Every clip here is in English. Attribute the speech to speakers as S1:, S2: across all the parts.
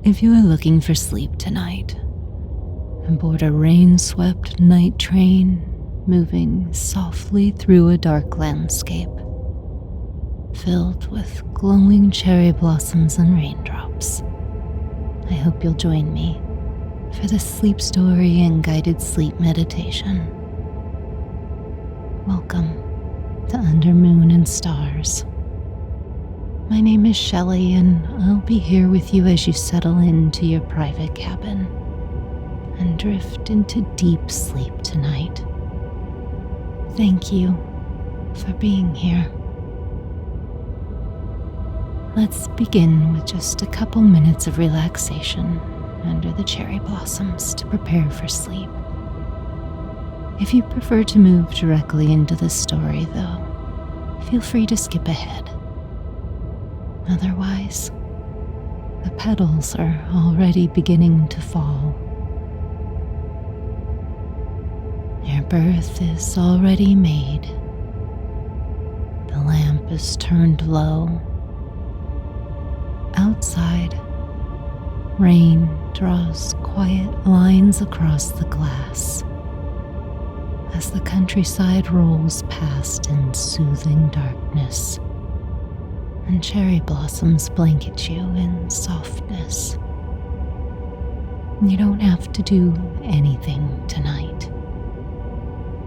S1: If you are looking for sleep tonight, aboard a rain-swept night train moving softly through a dark landscape, filled with glowing cherry blossoms and raindrops, I hope you'll join me for this sleep story and guided sleep meditation. Welcome to Under Moon and Stars. My name is Shelley, and I'll be here with you as you settle into your private cabin and drift into deep sleep tonight. Thank you for being here. Let's begin with just a couple minutes of relaxation under the cherry blossoms to prepare for sleep. If you prefer to move directly into the story, though, feel free to skip ahead. Otherwise, the petals are already beginning to fall. Your berth is already made. The lamp is turned low. Outside, rain draws quiet lines across the glass as the countryside rolls past in soothing darkness, and cherry blossoms blanket you in softness. You don't have to do anything tonight.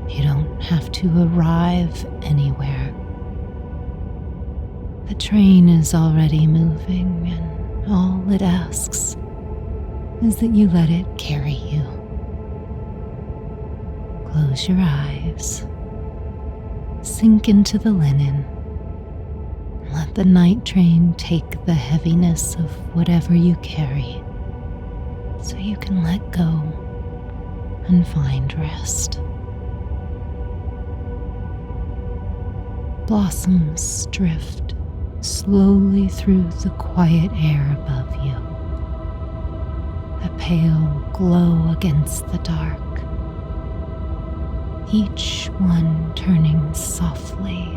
S1: You don't have to arrive anywhere. The train is already moving, and all it asks is that you let it carry you. Close your eyes, sink into the linen. Let the night train take the heaviness of whatever you carry so you can let go and find rest. Blossoms drift slowly through the quiet air above you, a pale glow against the dark, each one turning softly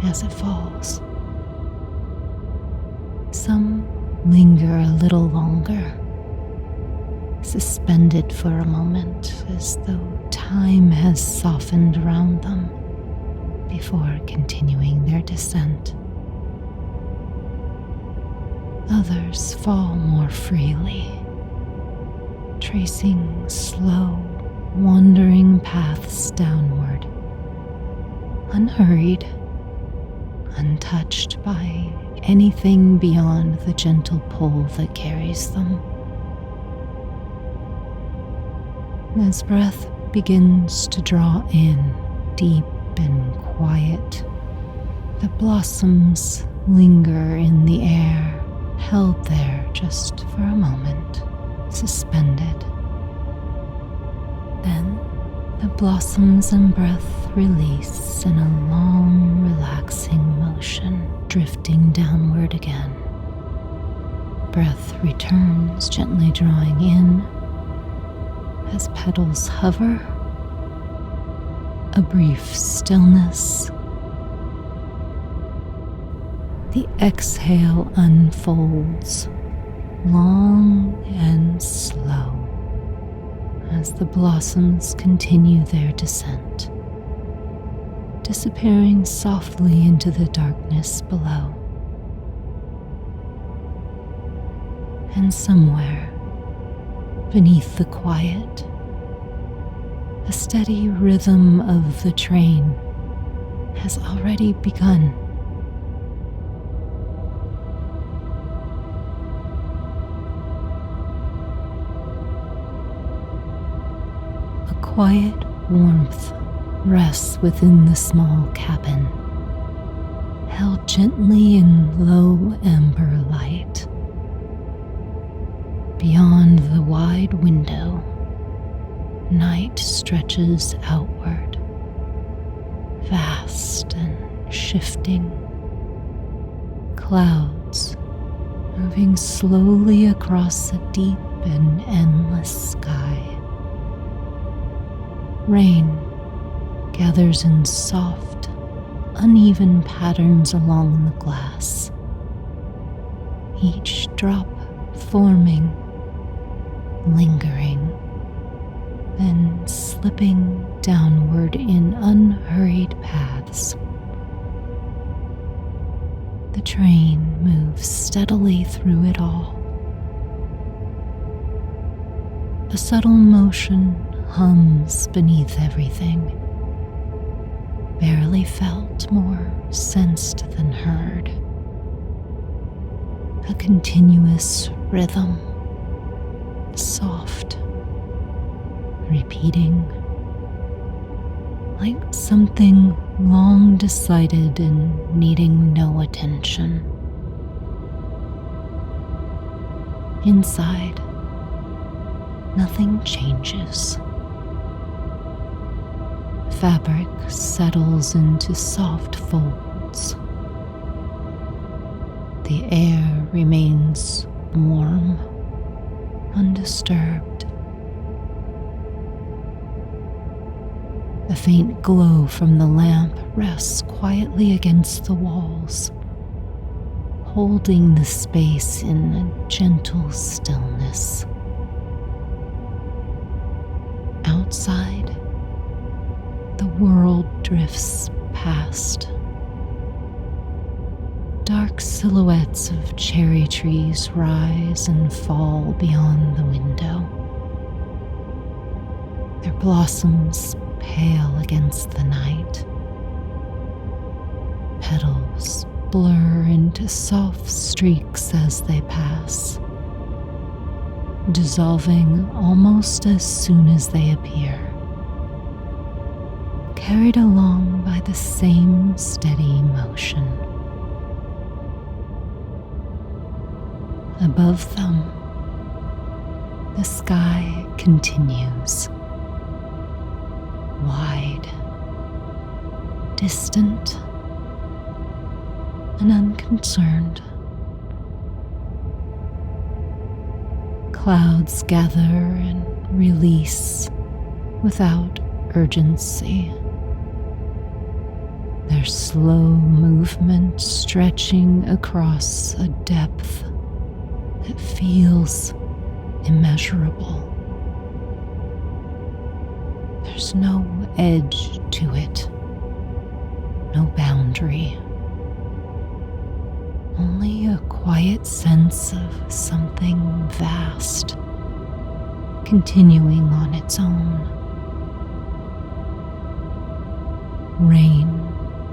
S1: as it falls. Some linger a little longer, suspended for a moment as though time has softened around them before continuing their descent. Others fall more freely, tracing slow, wandering paths downward, unhurried, untouched by anything beyond the gentle pull that carries them. As breath begins to draw in deep and quiet, the blossoms linger in the air, held there just for a moment, suspended. Then the blossoms and breath release in a long, relaxing motion, drifting downward again. Breath returns, gently drawing in as petals hover. A brief stillness. The exhale unfolds, long and slow, as the blossoms continue their descent, disappearing softly into the darkness below. And somewhere beneath the quiet, the steady rhythm of the train has already begun. A quiet warmth rests within the small cabin, held gently in low amber light. Beyond the wide window, night stretches outward, vast and shifting. Clouds moving slowly across a deep and endless sky. Rain gathers in soft, uneven patterns along the glass, each drop forming, lingering, then slipping downward in unhurried paths. The train moves steadily through it all. A subtle motion hums beneath everything, barely felt, more sensed than heard. A continuous rhythm, soft, repeating, like something long decided and needing no attention. Inside, nothing changes. Fabric settles into soft folds. The air remains warm, undisturbed. A faint glow from the lamp rests quietly against the walls, holding the space in a gentle stillness. Outside, the world drifts past. Dark silhouettes of cherry trees rise and fall beyond the window, their blossoms pale against the night. Petals blur into soft streaks as they pass, dissolving almost as soon as they appear, carried along by the same steady motion. Above them, the sky continues, wide, distant, and unconcerned. Clouds gather and release without urgency, their slow movement stretching across a depth that feels immeasurable. There's no edge to it, no boundary, only a quiet sense of something vast, continuing on its own. Rain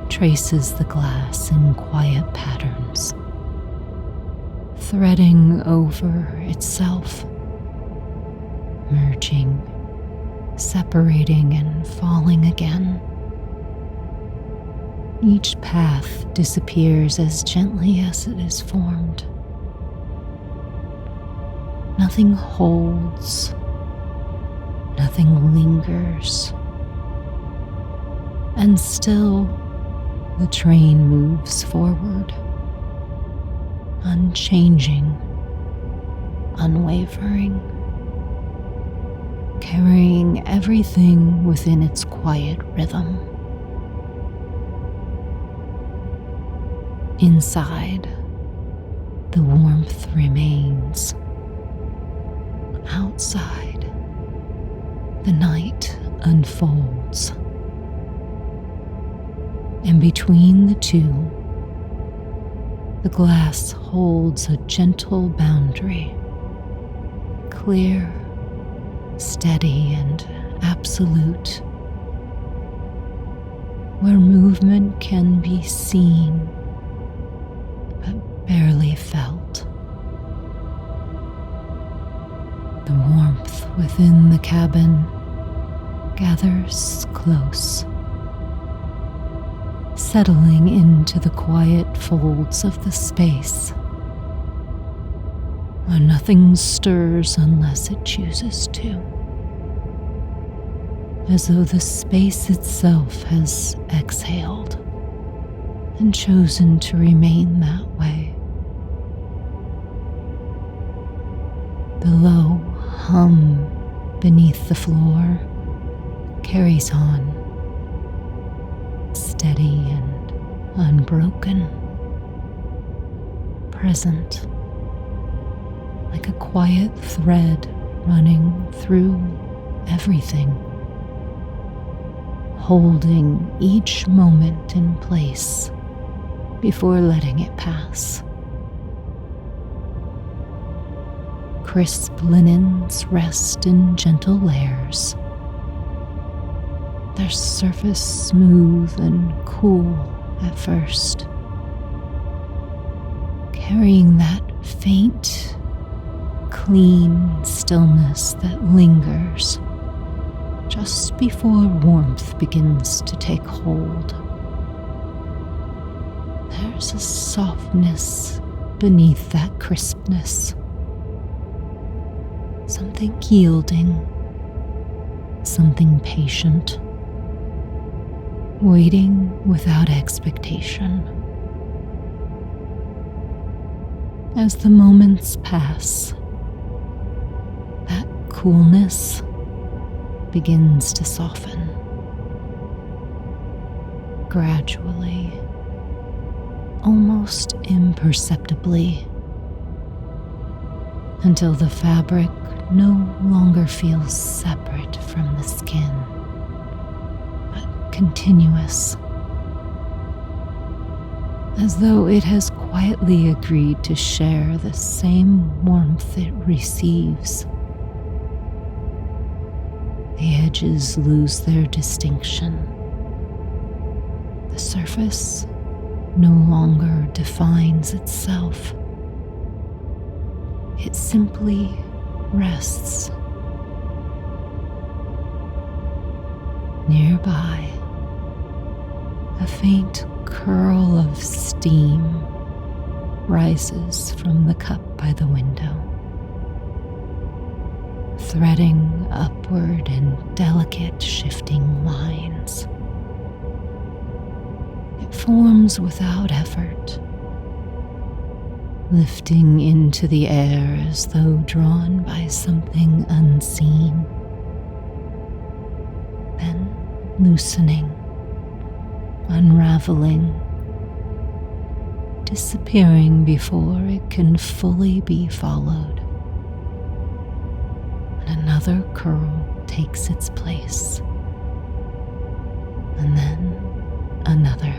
S1: traces the glass in quiet patterns, threading over itself, merging, separating and falling again. Each path disappears as gently as it is formed. Nothing holds, nothing lingers, and still the train moves forward, unchanging, unwavering, carrying everything within its quiet rhythm. Inside, the warmth remains. Outside, the night unfolds. And between the two, the glass holds a gentle boundary, clear, steady, and absolute, where movement can be seen but barely felt. The warmth within the cabin gathers close, settling into the quiet folds of the space, where nothing stirs unless it chooses to, as though the space itself has exhaled and chosen to remain that way. The low hum beneath the floor carries on, steady and unbroken, present, like a quiet thread running through everything, holding each moment in place before letting it pass. Crisp linens rest in gentle layers, their surface smooth and cool at first, carrying that faint, clean stillness that lingers just before warmth begins to take hold. There's a softness beneath that crispness, something yielding, something patient, waiting without expectation. As the moments pass, that coolness begins to soften, gradually, almost imperceptibly, until the fabric no longer feels separate from the skin, but continuous, as though it has quietly agreed to share the same warmth it receives. The edges lose their distinction. The surface no longer defines itself. It simply rests. Nearby, a faint curl of steam rises from the cup by the window, threading upward in delicate shifting lines. It forms without effort, lifting into the air as though drawn by something unseen, then loosening, unraveling, disappearing before it can fully be followed. And another curl takes its place, and then another.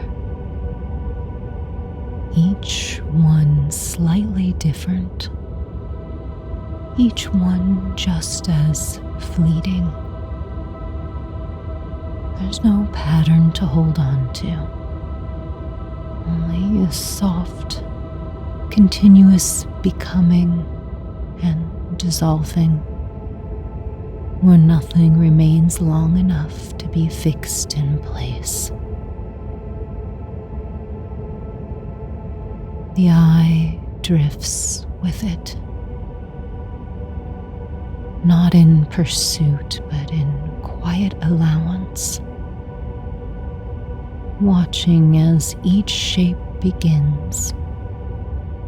S1: Each one slightly different, each one just as fleeting. There's no pattern to hold on to, only a soft, continuous becoming and dissolving, where nothing remains long enough to be fixed in place. The eye drifts with it, not in pursuit, but in quiet allowance, watching as each shape begins,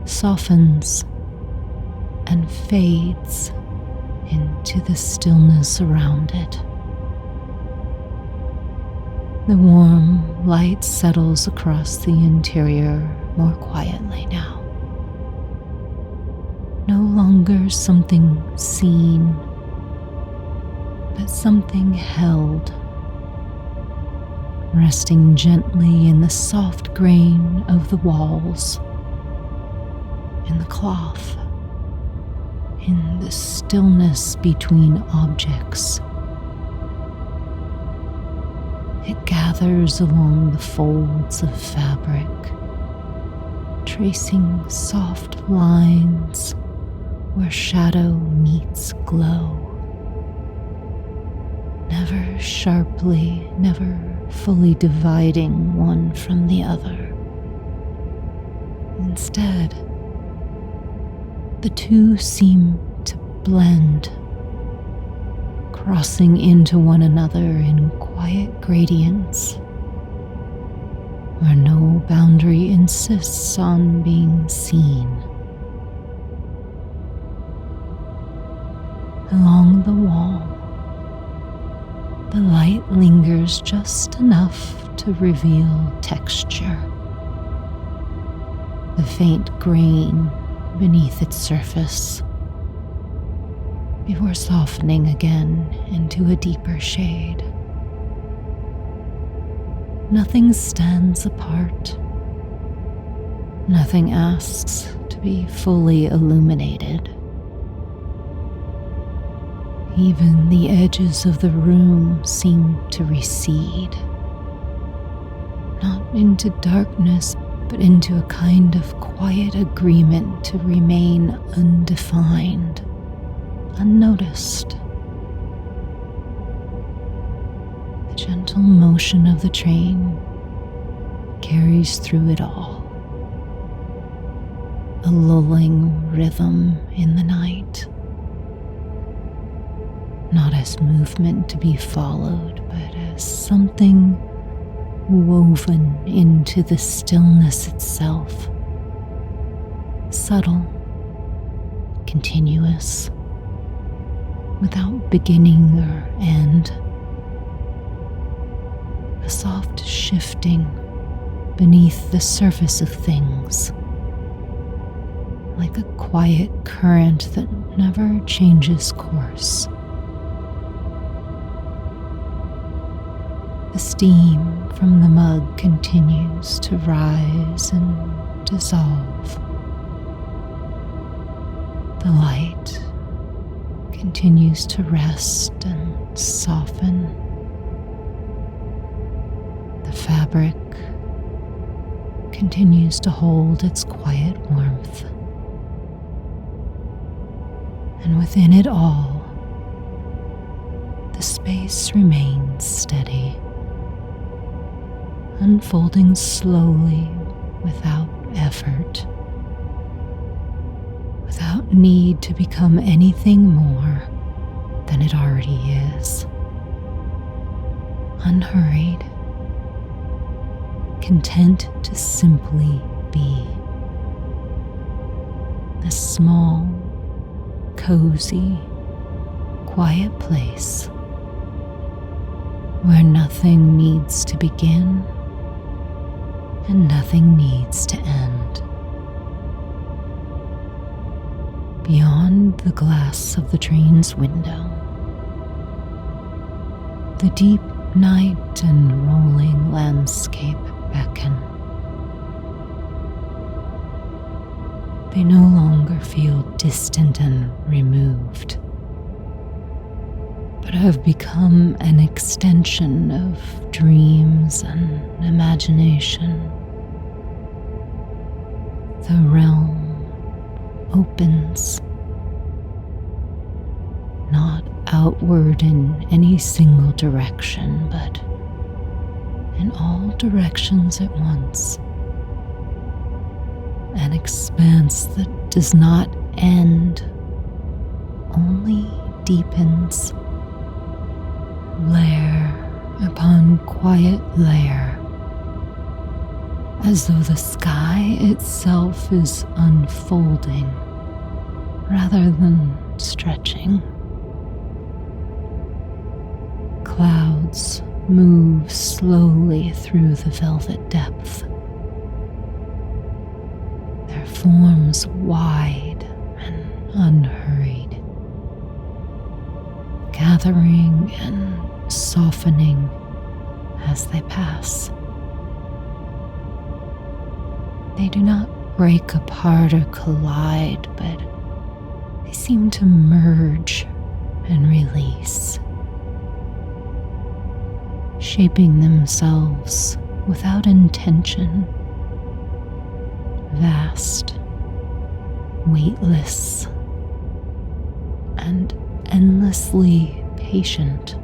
S1: softens, and fades into the stillness around it. The warm light settles across the interior more quietly now. No longer something seen, but something held, resting gently in the soft grain of the walls, in the cloth, in the stillness between objects. It gathers along the folds of fabric, tracing soft lines where shadow meets glow. Never sharply, never fully dividing one from the other. Instead, the two seem to blend, crossing into one another in quiet gradients, where no boundary insists on being seen. Along the wall, the light lingers just enough to reveal texture. The faint grain beneath its surface, before softening again into a deeper shade. Nothing stands apart. Nothing asks to be fully illuminated. Even the edges of the room seem to recede, not into darkness, but into a kind of quiet agreement to remain undefined, unnoticed. The gentle motion of the train carries through it all, a lulling rhythm in the night, not as movement to be followed, but as something woven into the stillness itself, subtle, continuous, without beginning or end. A soft shifting beneath the surface of things, like a quiet current that never changes course. The steam from the mug continues to rise and dissolve. The light continues to rest and soften. The fabric continues to hold its quiet warmth. And within it all, the space remains steady, unfolding slowly without effort, without need to become anything more than it already is. Unhurried, content to simply be. A small, cozy, quiet place where nothing needs to begin and nothing needs to end. Beyond the glass of the train's window, the deep night and rolling landscape beckon. They no longer feel distant and removed, but have become an extension of dreams and imagination. The realm opens, not outward in any single direction, but in all directions at once. An expanse that does not end, only deepens, layer upon quiet layer, as though the sky itself is unfolding rather than stretching. Clouds move slowly through the velvet depth, their forms wide and unhurried, gathering and softening as they pass. They do not break apart or collide, but they seem to merge and release, shaping themselves without intention, vast, weightless, and endlessly patient.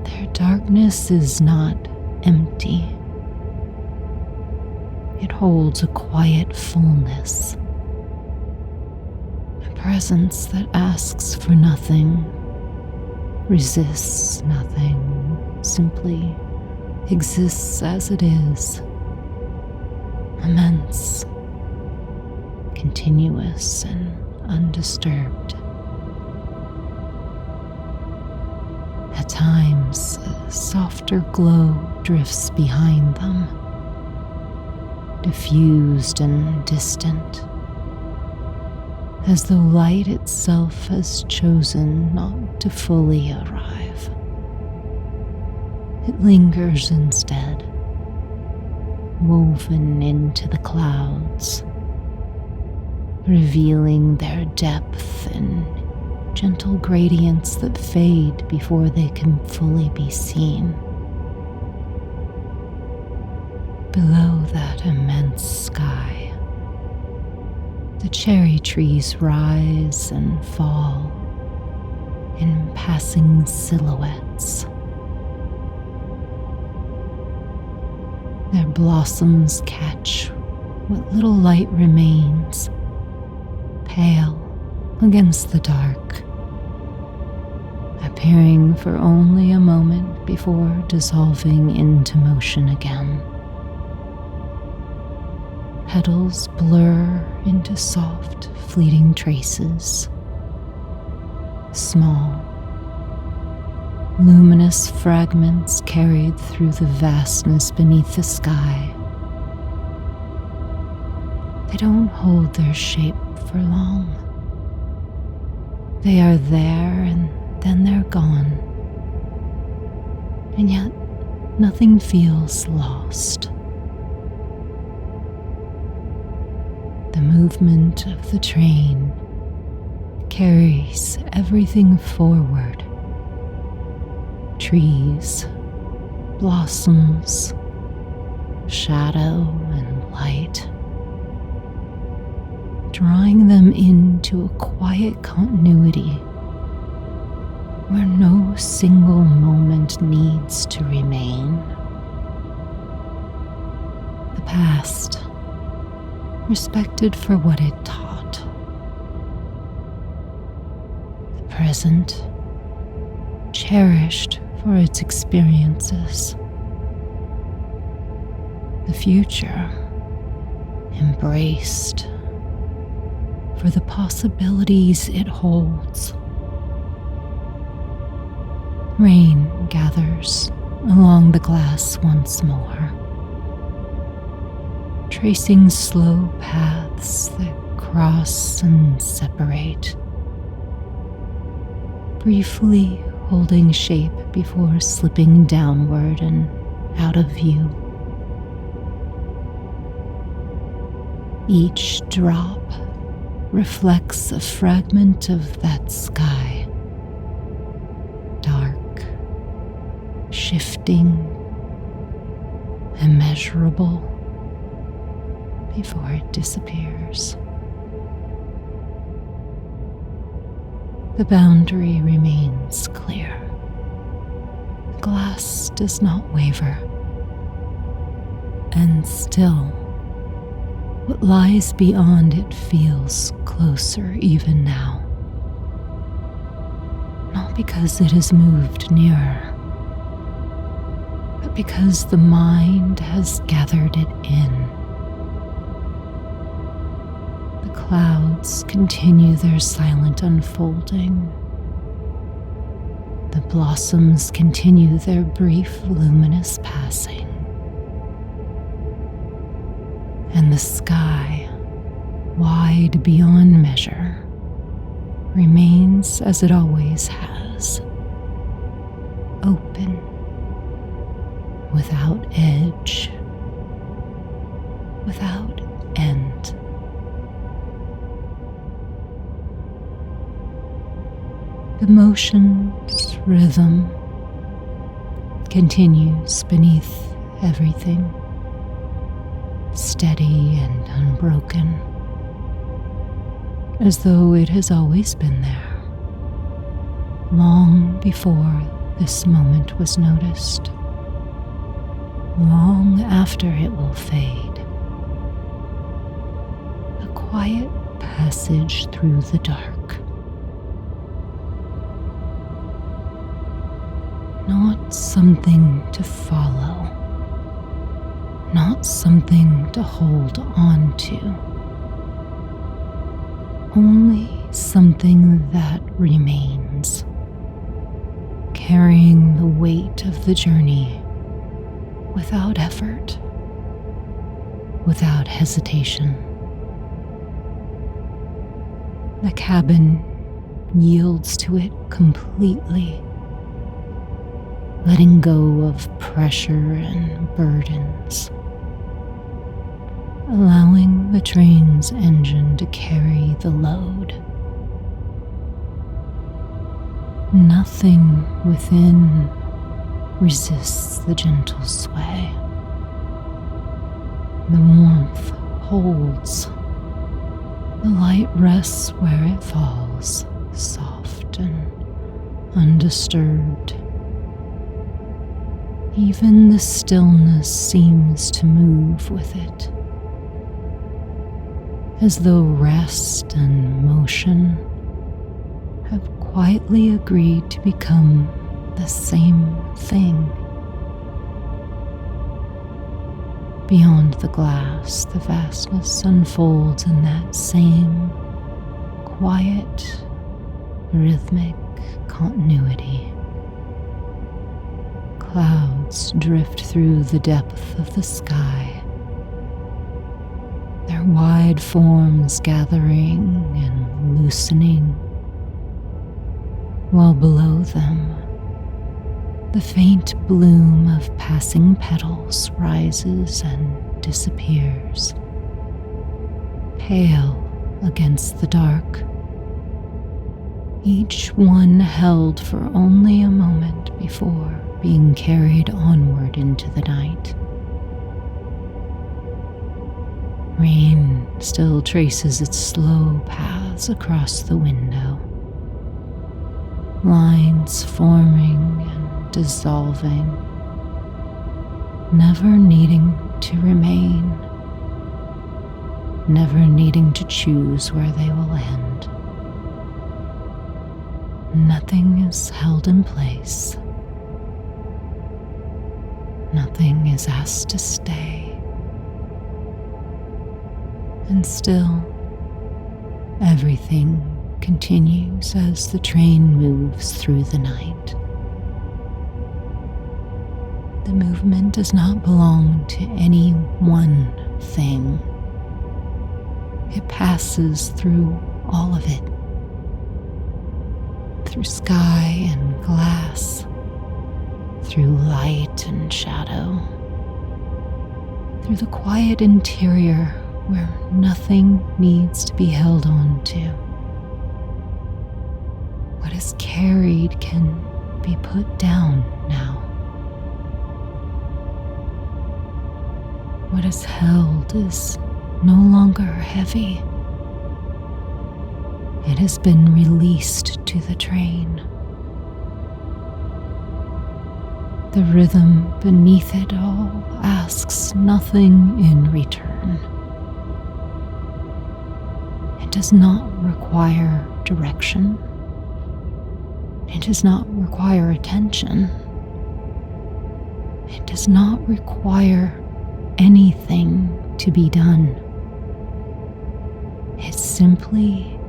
S1: Their darkness is not empty. It holds a quiet fullness, a presence that asks for nothing, resists nothing, simply exists as it is, immense, continuous, and undisturbed. At times, a softer glow drifts behind them, diffused and distant, as though light itself has chosen not to fully arrive. It lingers instead, woven into the clouds, revealing their depth in gentle gradients that fade before they can fully be seen. Below that immense sky, the cherry trees rise and fall in passing silhouettes. Their blossoms catch what little light remains, pale against the dark, appearing for only a moment before dissolving into motion again. Petals blur into soft, fleeting traces. Small, luminous fragments carried through the vastness beneath the sky. They don't hold their shape for long. They are there and then they're gone. And yet, nothing feels lost. The movement of the train carries everything forward. Trees, blossoms, shadow and light, drawing them into a quiet continuity where no single moment needs to remain. The past, respected for what it taught. The present, cherished for its experiences. The future, embraced for the possibilities it holds. Rain gathers along the glass once more, tracing slow paths that cross and separate, briefly holding shape before slipping downward and out of view. Each drop reflects a fragment of that sky, dark, shifting, immeasurable, before it disappears. The boundary remains clear. The glass does not waver. And still, what lies beyond it feels closer even now. Not because it has moved nearer, but because the mind has gathered it in. The clouds continue their silent unfolding. The blossoms continue their brief luminous passing. And the sky, wide beyond measure, remains as it always has, open, without edge, without end. The motion's rhythm continues beneath everything, steady and unbroken, as though it has always been there, long before this moment was noticed, long after it will fade. A quiet passage through the dark. Not something to follow. Not something to hold on to. Only something that remains, carrying the weight of the journey without effort, without hesitation. The cabin yields to it completely, letting go of pressure and burdens, allowing the train's engine to carry the load. Nothing within resists the gentle sway. The warmth holds. The light rests where it falls, soft and undisturbed. Even the stillness seems to move with it, as though rest and motion have quietly agreed to become the same thing. Beyond the glass, the vastness unfolds in that same quiet, rhythmic continuity. Clouds drift through the depth of the sky, their wide forms gathering and loosening, while below them, the faint bloom of passing petals rises and disappears, pale against the dark, each one held for only a moment before being carried onward into the night. Rain still traces its slow paths across the window, lines forming and dissolving, never needing to remain, never needing to choose where they will end. Nothing is held in place. Nothing is asked to stay. And still, everything continues as the train moves through the night. The movement does not belong to any one thing. It passes through all of it, through sky and glass, through light and shadow, through the quiet interior where nothing needs to be held on to. What is carried can be put down now. What is held is no longer heavy. It has been released to the train. The rhythm beneath it all asks nothing in return. It does not require direction. It does not require attention. It does not require anything to be done. It simply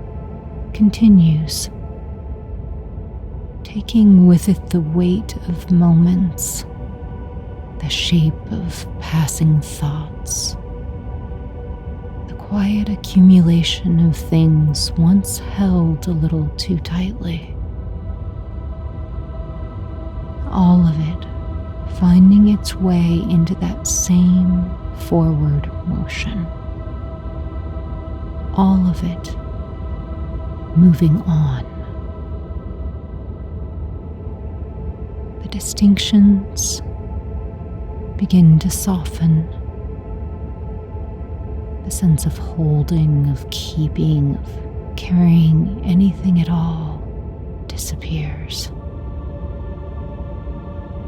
S1: continues, taking with it the weight of moments, the shape of passing thoughts, the quiet accumulation of things once held a little too tightly. All of it finding its way into that same forward motion. All of it moving on. The distinctions begin to soften. The sense of holding, of keeping, of carrying anything at all disappears.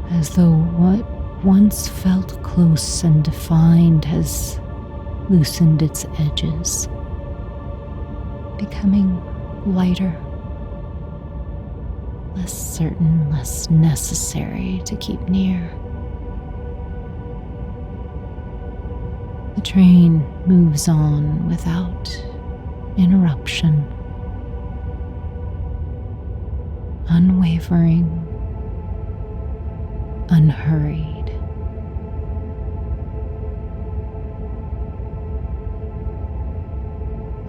S1: As though what once felt close and defined has loosened its edges, becoming lighter, less certain, less necessary to keep near. The train moves on without interruption, unwavering, unhurried.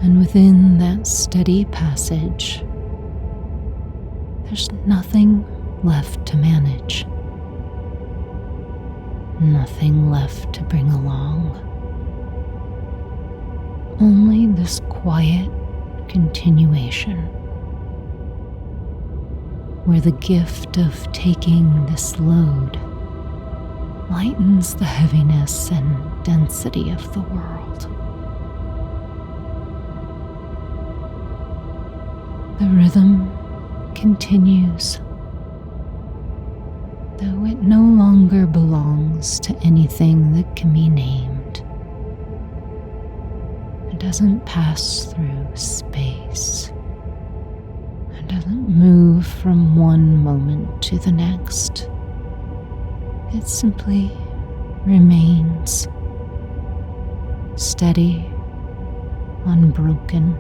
S1: And within that steady passage, there's nothing left to manage, nothing left to bring along. Only this quiet continuation, where the gift of taking this load lightens the heaviness and density of the world. The rhythm continues, though it no longer belongs to anything that can be named. It doesn't pass through space. It doesn't move from one moment to the next. It simply remains steady, unbroken,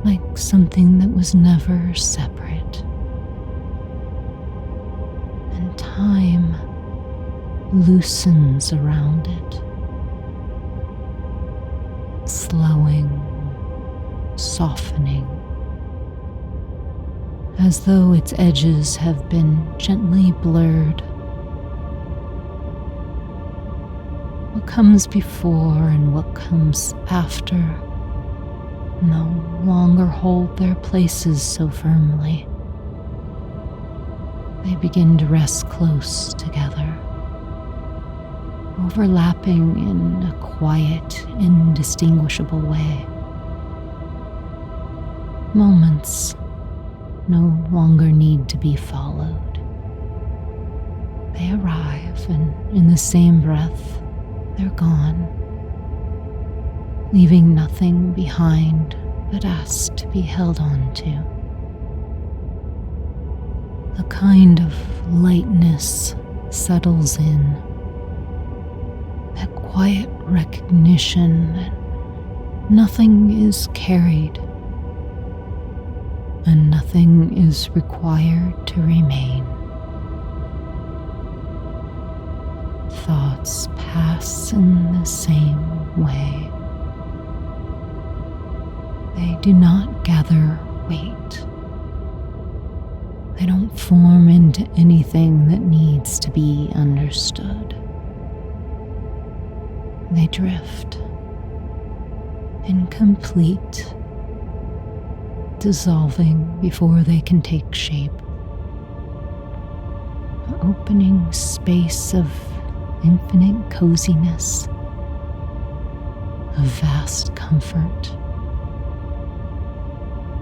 S1: like something that was never separate. And time loosens around it, slowing, softening, as though its edges have been gently blurred. What comes before and what comes after no longer hold their places so firmly. They begin to rest close together, overlapping in a quiet, indistinguishable way. Moments no longer need to be followed. They arrive, and in the same breath, they're gone, leaving nothing behind that asks to be held on to. A kind of lightness settles in, that quiet recognition that nothing is carried and nothing is required to remain. Thoughts pass in the same way. They do not gather weight. They don't form into anything that needs to be understood. They drift, incomplete, dissolving before they can take shape, an opening space of infinite coziness, of vast comfort,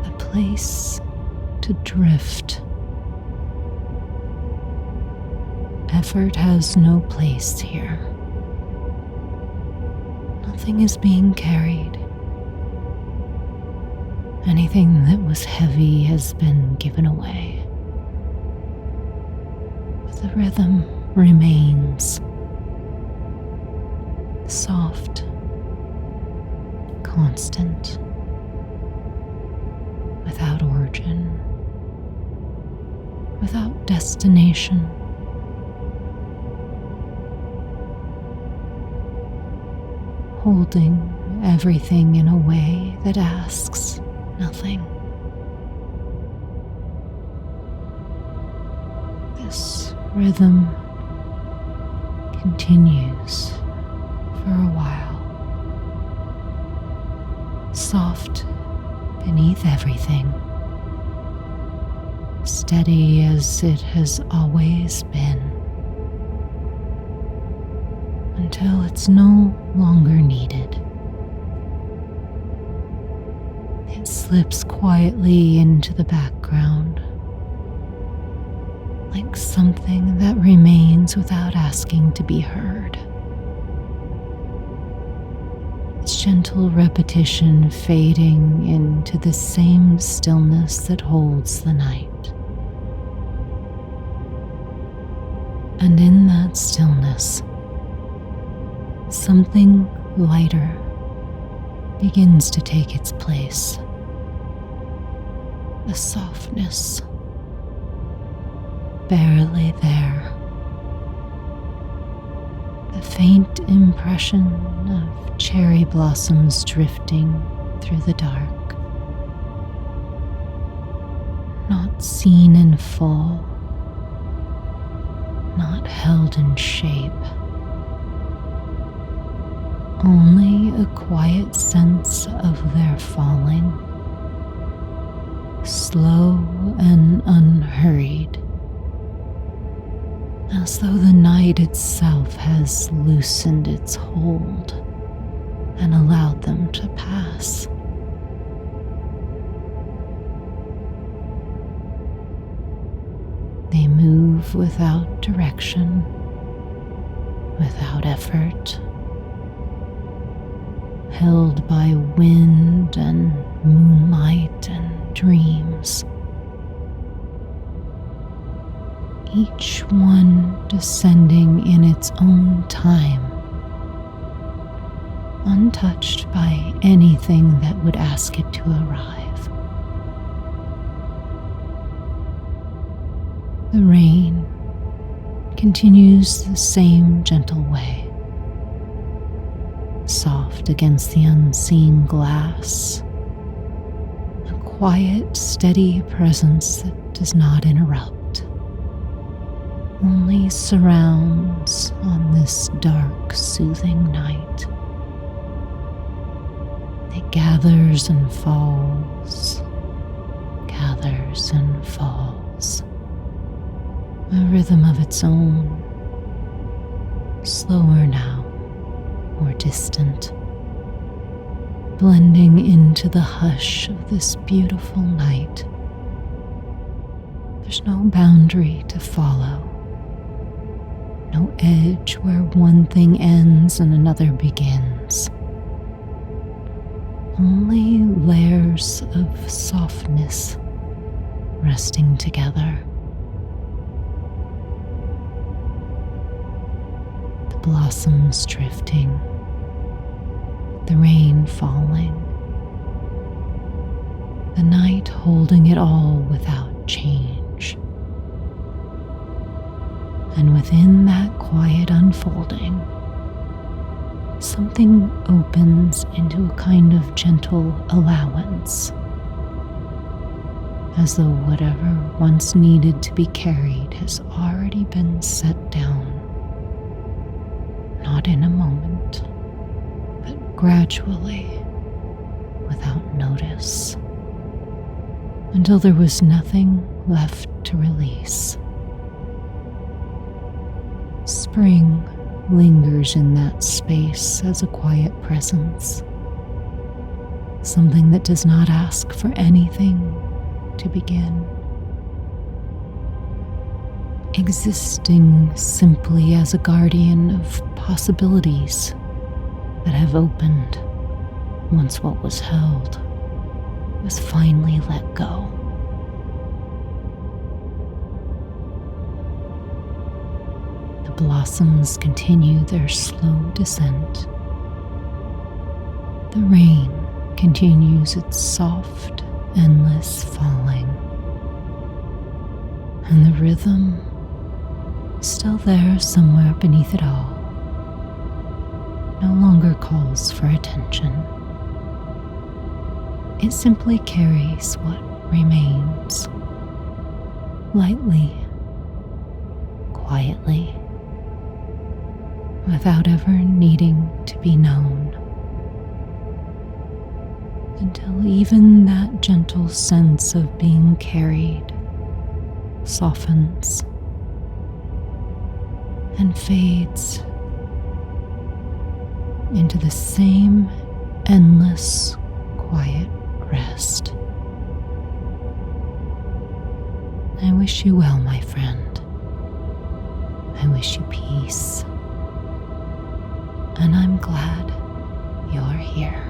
S1: a place to drift. Effort has no place here. Nothing is being carried. Anything that was heavy has been given away. But the rhythm remains soft, constant, without origin, without destination. Holding everything in a way that asks nothing. This rhythm continues for a while, soft beneath everything, steady as it has always been, until it's no longer needed. It slips quietly into the background, like something that remains without asking to be heard. Its gentle repetition fading into the same stillness that holds the night. And in that stillness, something lighter begins to take its place. A softness, barely there, the faint impression of cherry blossoms drifting through the dark, not seen in full, not held in shape, only a quiet sense of their falling, slow and unhurried, as though the night itself has loosened its hold and allowed them to pass. They move without direction, without effort, held by wind and moonlight and dreams, each one descending in its own time, untouched by anything that would ask it to arrive. The rain continues the same gentle way, soft against the unseen glass, a quiet, steady presence that does not interrupt, only surrounds on this dark, soothing night. It gathers and falls, gathers and falls, a rhythm of its own, slower now, more distant, blending into the hush of this beautiful night. There's no boundary to follow, no edge where one thing ends and another begins. Only layers of softness resting together. The blossoms drifting, the rain falling, the night holding it all without change. And within that quiet unfolding, something opens into a kind of gentle allowance, as though whatever once needed to be carried has already been set down, not in a moment, but gradually, without notice, until there was nothing left to release. Spring lingers in that space as a quiet presence, something that does not ask for anything to begin, existing simply as a guardian of possibilities that have opened once what was held was finally let go. The blossoms continue their slow descent. The rain continues its soft, endless falling. And the rhythm is still there somewhere beneath it all, no longer calls for attention. It simply carries what remains, lightly, quietly, without ever needing to be known, until even that gentle sense of being carried softens and fades into the same endless, quiet rest. I wish you well, my friend. I wish you peace. And I'm glad you're here.